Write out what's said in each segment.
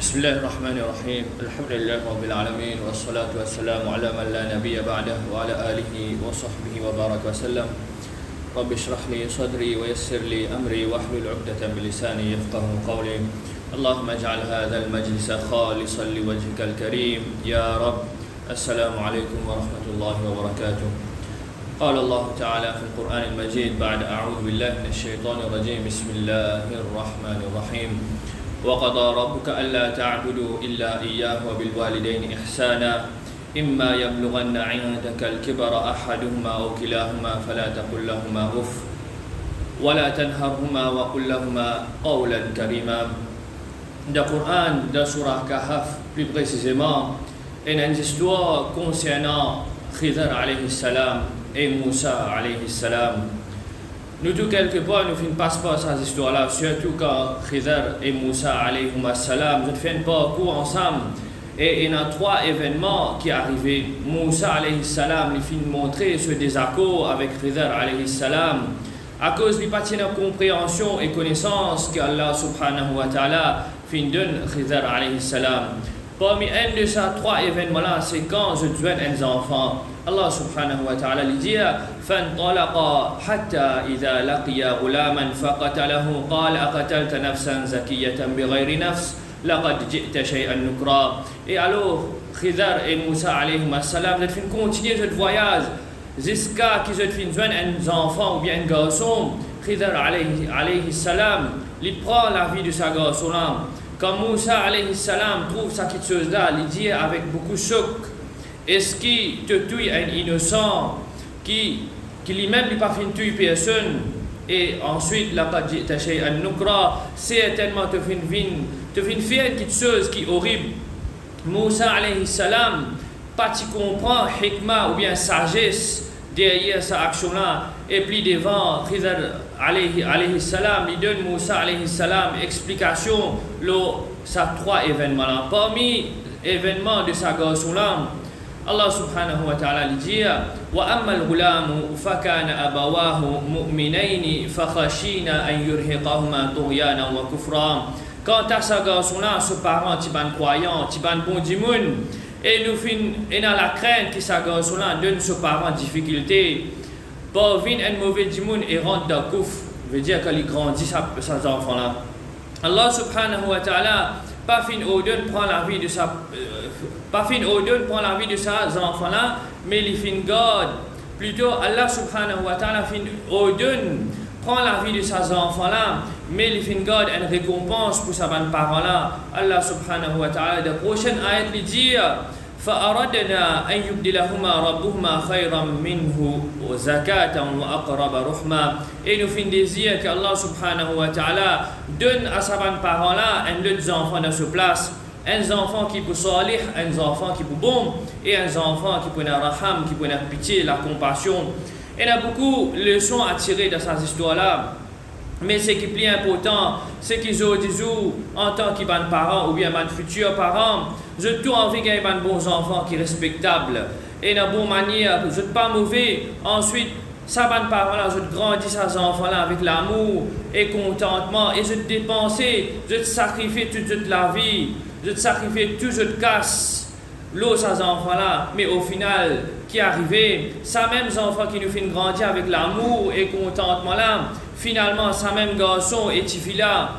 بسم الله الرحمن الرحيم الحمد لله رب العالمين والصلاة والسلام على من لا نبي بعده وعلى آله وصحبه وبارك وسلم رب اشرح لي صدري ويسر لي أمري واحلل عقدة من لساني يفقه قولي اللهم اجعل هذا المجلس خالصا لوجهك الكريم يا رب. السلام عليكم ورحمة الله وبركاته. قال الله تعالى في القرآن المجيد بعد أعوذ بالله من الشيطان الرجيم بسم الله الرحمن الرحيم وقضى ربك ألا تعبدوا إلا إياه وبالوالدين إحسانا إما يبلغن عندك الكبر أحدهما أو كلاهما فلا تقل لهما أف ولا تنهرهما وقل لهما قولا كريما. Dans le Coran, dans Surah Kahf, plus précisément, il y a une histoire concernant Khidr alayhi salam et Moussa alayhi salam. Nous, tout quelque part, nous ne passons pas ces histoires-là, surtout quand Khidr et Moussa alayhi salam, nous faisons pas cours ensemble. Et il y a trois événements qui arrivaient. Moussa alayhi salam, il finit de montrer ce désaccord avec Khidr alayhi salam, à cause de la compréhension et connaissance qu'Allah subhanahu wa ta'ala fin donne Khidr alayhi salam. Parmi un de ces trois événements-là, c'est quand je donne un enfant. Allah subhanahu wa ta'ala lui dit فانطلقا حتى إذا لقيا غلاما فقتله قال أقتلت نفسا زكية بغير نفس لقد جئت شيئا نكرا. Et alors Khidr et Moussa alayhi salam ils fin continuer ce voyage jusqu'à qu'ils fin joindre un enfant ou bien un garçon. Khidr alayhi salam il prend la vie de ce garçon-là. Quand Moussa alayhi salam trouve cette chose-là, il dit avec beaucoup de choc, est-ce qu'il te tue un innocent qui lui-même n'a pas fait tuer personne? Et ensuite, la qad shay'an nukra, certainement te fait faire quelque chose qui est horrible. Moussa alayhi salam, pas tu comprends hikmah ou bien sagesse derrière sa action-là. Et puis devant Khidr alayhi salam, il donne Moussa alayhi salam explication ces trois événements-là. Parmi les événements de sa garçon-là, Allah subhanahu wa ta'ala dit وَأَمَّا الْغُلَامُ فَكَانَ أَبَوَاهُ مُؤْمِنَيْنِ فَخَشِينَا أَنْ يُرْهِقَهُمَا طُغْيَانًا وَكُفْرًا. Quant à ce garçon-là, ce parent, il est croyant, il est bon du monde, et nous avons la crainte que ce garçon-là donne ce parent difficulté. Pour venir un mauvais du monde et rentre dans le coufre, veut dire qu'il grandit ces enfants-là. Allah subhanahu wa ta'ala pas fin ordonne prend la vie de sa prend la vie de ces enfants-là, mais il fin garde. Plutôt Allah subhanahu wa ta'ala fin ordonne prend la vie de ces enfants-là, mais il fin garde une récompense pour ces parents-là. Allah subhanahu wa ta'ala dans la prochaine ayat il dit فأردنا أن يبدلهما ربهما خيرا منه زكاة وأقرب رحمة. Et nous fin désir que Allah subhanahu wa ta'ala donne à ces parents-là un deux enfants dans ce place, un enfant qui peut salih, un enfant qui peut bon, et un enfant qui peut raham, qui peut pitié, la compassion. Il y a beaucoup de leçons à tirer de ces histoires-là. Mais ce qui est plus important, c'est qu'ils ont dit en tant que parents ou bien futurs parents, je tout envie qu'il y ait des bons enfants qui sont respectables et de bonne manière, je ne pas mauvais. Ensuite, ces parents-là, je grandis ces enfants-là avec l'amour et contentement et je dépenser, je sacrifie toute la vie, je sacrifie tout, je casse l'eau ces enfants-là. Mais au final, qui est arrivé, ces mêmes enfants qui nous font grandir avec l'amour et contentement-là, finalement, ces mêmes garçons et filles-là,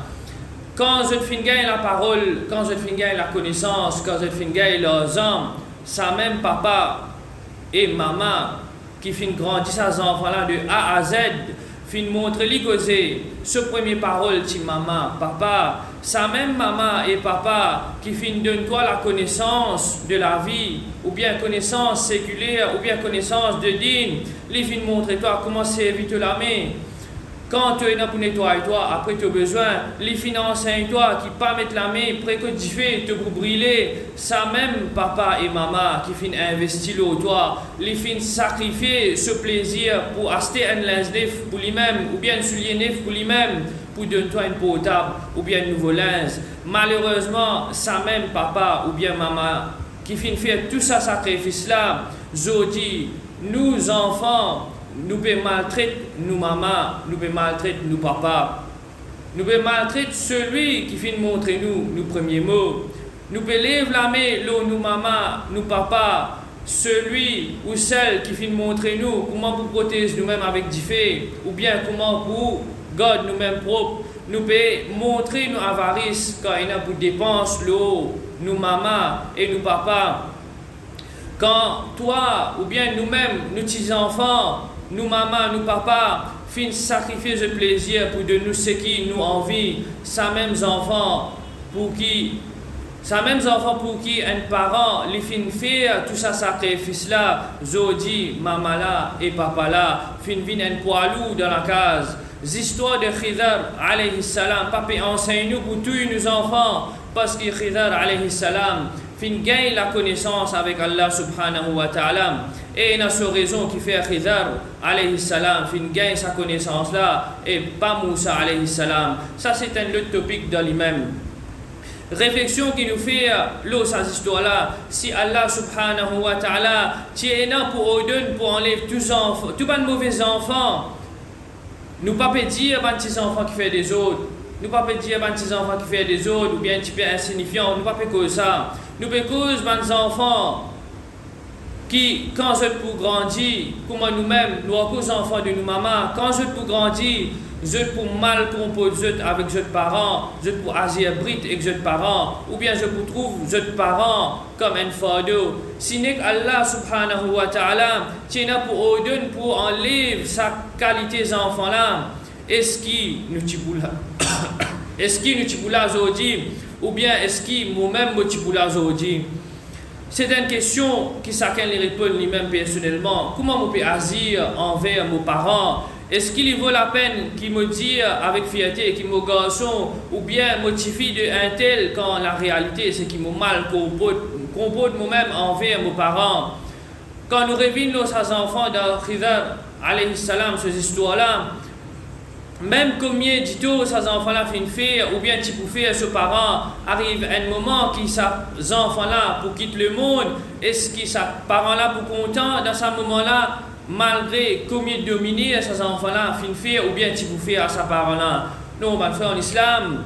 quand je fin gagne la parole, quand je fin gagne la connaissance, quand je fin gagne leurs âmes, ça même papa et maman qui fin grandir ces enfants-là de A à Z, fin montrer les causer, ce premier parole, ti maman, papa, ça même maman et papa qui fin donne toi la connaissance de la vie, ou bien connaissance séculaire, ou bien connaissance de dîme, les fin montrer toi comment servir la main. Quand tu es là pour nettoyer toi, après tu as besoin, les finances toi qui pas mettre la main, près que tu fais, te pour brûler, ça même papa et maman qui fin investir au toi, les fin sacrifier ce plaisir pour acheter un linge neuf pour lui-même, ou bien un soulier neuf pour lui-même, pour donner toi une portable, ou bien un nouveau linge. Malheureusement, ça même papa ou bien maman qui fin faire tout ça sacrifice là, je dis, nous enfants, nous pouvons maltraiter nos mamans, nous pouvons maltraiter nos papas. nous pouvons maltraiter celui qui vient montrer nous premiers mots. Nous pouvons lever la main, nous maman, nous papa, celui ou celle qui vient montrer nous comment pour protéger nous-mêmes avec du fait, ou bien comment pour garder nous-mêmes propres. Nous pouvons montrer nos avarices quand il y a pour dépenser l'eau, nous maman et nous papa. Quand toi ou bien nous-mêmes, nos petits enfants, nous maman, nous papa, fin sacrifier ce plaisir pour de nous ce qui nous envie, ça même enfants pour qui un parent les fin faire tout ça sacrifice là, Zodi, maman là et papa là, fin vin un poilou dans la case. L'histoire de Khidr alayhi salam, papa enseigne nous pour tous nos enfants, parce que Khidr alayhi salam fin gagne la connaissance avec Allah subhanahu wa ta'ala. Et il y a cette raison qui fait Khidr alayhi salam fin gagne sa connaissance là, et pas Moussa alayhi salam. Ça c'est un autre topic dans lui-même. Réflexion qui nous fait cette histoire-là, si Allah subhanahu wa ta'ala tient pour ordonner pour enlever tous enfants, tous les mauvais enfants, nous ne pouvons pas dire que petits enfants qui font des autres, nous ne pouvons pas dire que petits enfants qui font des autres, ou bien un petit peu insignifiants, nous ne pouvons pas cause ça. Nous pouvons cause des enfants qui, quand ils pour grandir, comme nous-mêmes, nous sommes les enfants de nos mamans, quand ils pour grandir, je pour mal composer avec les parents, je pour agir brut avec les parents, ou bien je pour trouver les parents comme un fardeau. Si n'est qu'Allah subhanahu wa ta'ala tient pour ordonner pour enlever sa qualité des enfants là, est-ce qu'il nous tiboula est-ce qu'il nous tiboula aujourd'hui, ou bien est-ce qu'il nous-mêmes nous tiboula aujourd'hui? C'est une question qui chacun les répond lui-même personnellement. Comment on peut agir envers nos parents? Est-ce qu'il vaut la peine qu'il me dise avec fierté qu'il me garçon ou bien motifie de un tel quand la réalité c'est qu'il me mal comporte moi-même envers mes parents? Quand nous revenons nos enfants dans Khidr alayhi salam, ces histoires-là, même combien de ces enfants-là finissent faire ou bien tu peux faire ses parents, arrive un moment qui ces enfants-là pour quitter le monde, est-ce que ces parents-là pour content dans ce moment-là? Malgré combien de dominés ces enfants-là fin faire ou bien tu peux faire à ses parents-là. Non, on fait en islam.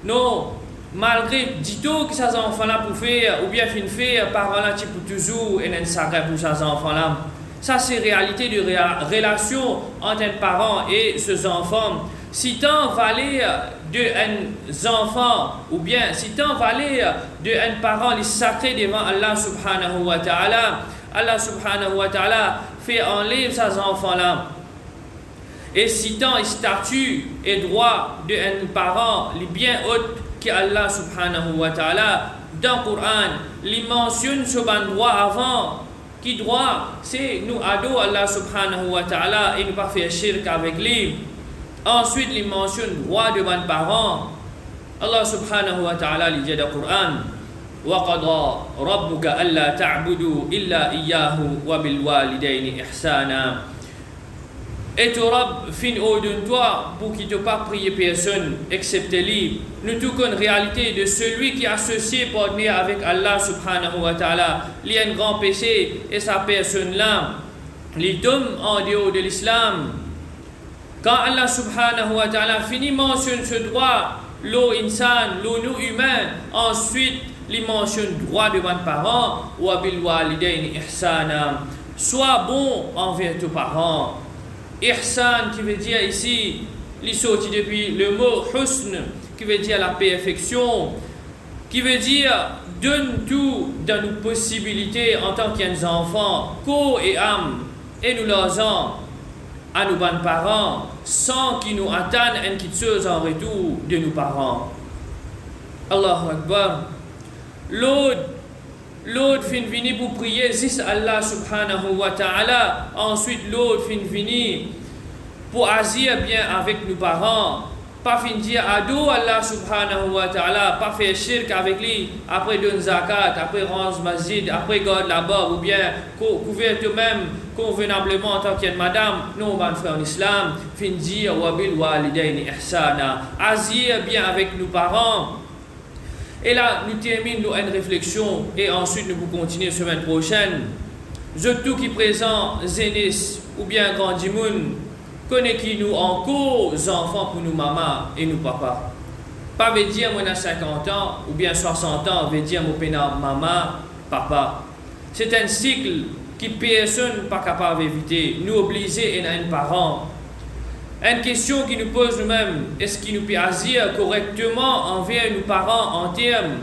Non, malgré dito que ces enfants-là pour faire ou bien fin faire, parents-là tu peux toujours et un sacré pour ces enfants-là. Ça c'est réalité de relation entre un parent et ses enfants. Si tant valait d'un enfant ou bien si tant valait d'un parent les sacré devant Allah subhanahu wa ta'ala, Allah subhanahu wa ta'ala fait enlever ces enfants-là. Et si tant les statuts et droits d'un parent, les bien hautes que Allah subhanahu wa ta'ala dans le Coran, les mentionne ce droit avant. Qui droit, c'est nous ados Allah subhanahu wa ta'ala et ne pas faire shirk avec lui. Ensuite, il mentionne droit de mes parents. Allah subhanahu wa ta'ala lui dit dans le Coran, وَقَضَى رَبُّكَ أَلَّا تَعْبُدُوا إِلَّا إِيَّاهُ وَبِالْوَالِدَيْنِ إِحْسَانًا. Et ton Rab fin ordonne toi pour qu'il ne te pas prier personne excepté lui. Nous tout une réalité de celui qui associe partenaire avec Allah subhanahu wa ta'ala. Il y a un grand péché et sa personne là, il tombe en dehors de l'islam. Quand Allah subhanahu wa ta'ala finit mentionne ce droit, l'eau insan, l'eau nous humain, ensuite il mentionne droit de mes parents, wa bil walidaini ihsana. Sois bon envers tes parents. Ihsan qui veut dire ici, il sorti depuis le mot husn qui veut dire la perfection, qui veut dire donne tout dans nos possibilités en tant qu'enfants, corps et âme, et nous leur à nos bons parents sans qu'ils nous atteignent une petite chose en retour de nos parents. Allahu Akbar. L'autre fin vini pour prier juste Allah subhanahu wa ta'ala. Ensuite l'autre fin vini pour agir bien avec nos parents. Pas fin dire ado Allah subhanahu wa ta'ala. Pas faire shirk avec lui. Après donner zakat, après rendre masjid, après garder la barbe ou bien couvrir toi-même convenablement en tant que madame. Non, mon frère en islam. Fin dire wa bil walidaini ihsana. Agir bien avec nos parents. Et là, nous terminons une réflexion et ensuite nous pouvons continuer la semaine prochaine. Je tout qui présent Zénis ou bien Grand Dimoun, connaît qui nous en cause enfants pour nous maman et nous papa. Pas veut dire moi 50 ans ou bien 60 ans, veut dire moi pénal maman, papa. C'est un cycle qui personne pas capable d'éviter. Nous obliger et un parent. Une question qui nous pose nous-mêmes, est-ce qu'il nous peut agir correctement envers nos parents en termes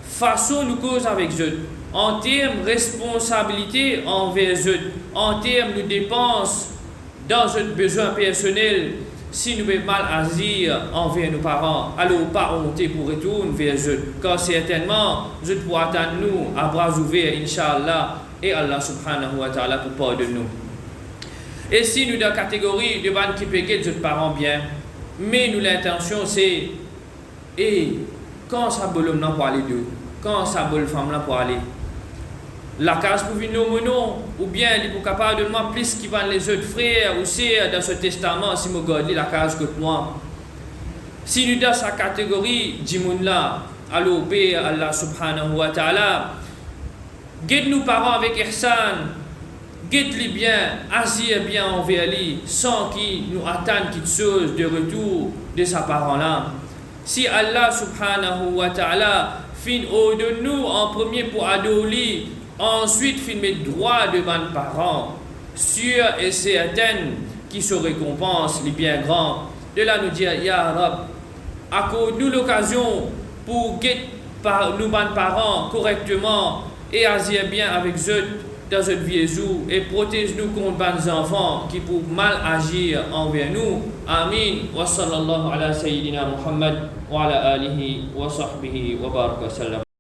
façon nous cause avec eux, en termes responsabilité envers eux, en termes de dépenses dans nos besoins personnels, si nous pouvons mal agir envers nos parents, alors pas honte pour retourner vers eux, car certainement, eux pourront attendre nous à bras ouverts, Inch'Allah, et Allah subhanahu wa ta'ala pour pardonner nous. Et si nous dans la catégorie de bandes qui payent de parents bien, mais nous l'intention c'est, et quand ça boule l'homme pour aller d'eux, quand ça boule femme là pour aller, la case pour venir au mono, ou bien il est capable de moi plus qui vendent les autres frères ou sœurs dans ce testament, si je garde la case que moi. Si nous dans sa catégorie, dis-moi là, alors Père Allah subhanahu wa ta'ala, guide nos parents avec ihsan, guide-les bien, agir bien envers lui, sans qu'ils nous attendent quelque chose de retour de sa parent-là. Si Allah subhanahu wa ta'ala fin de nous en premier pour adorer, ensuite fin met droit devant les parents, sûr et certain qui se récompense les bien grands. De là nous dire, Ya Rab, accorde-nous l'occasion pour guider nos parents correctement et agir bien avec eux dans cette vie et protège-nous contre les enfants qui peuvent mal agir envers nous. Amin. Wa sallallahu ala sayyidina Muhammad wa ala alihi wa sahbihi wa baraka sallam.